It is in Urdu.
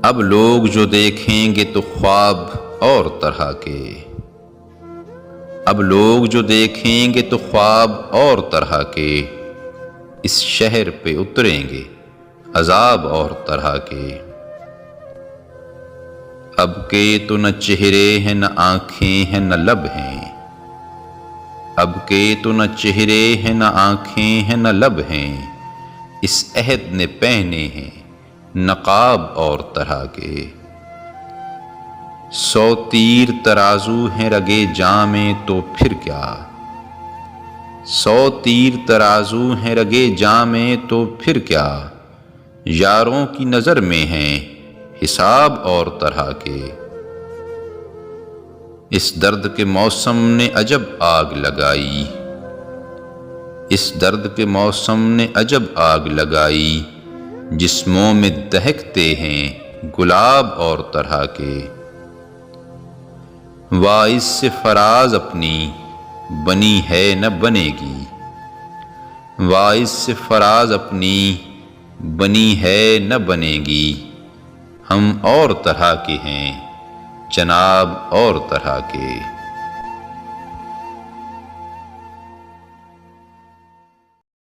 اب لوگ جو دیکھیں گے تو خواب اور طرح کے، اب لوگ جو دیکھیں گے تو خواب اور طرح کے، اس شہر پہ اتریں گے عذاب اور طرح کے۔ اب کے تو نہ چہرے ہیں نہ آنکھیں ہیں نہ لب ہیں، اب کے تو نہ چہرے ہیں نہ آنکھیں ہیں نہ لب ہیں، اس عہد نے پہنے ہیں نقاب اور طرح کے۔ 100 تیر ترازو ہیں رگے جاں میں تو پھر کیا، 100 تیر ترازو ہیں رگے جاں میں تو پھر کیا، یاروں کی نظر میں ہیں حساب اور طرح کے۔ اس درد کے موسم نے عجب آگ لگائی، اس درد کے موسم نے عجب آگ لگائی، جسموں میں دہکتے ہیں گلاب اور طرح کے۔ واعظ سے فراز اپنی بنی ہے نہ بنے گی، واعظ سے فراز اپنی بنی ہے نہ بنے گی، ہم اور طرح کے ہیں جناب اور طرح کے۔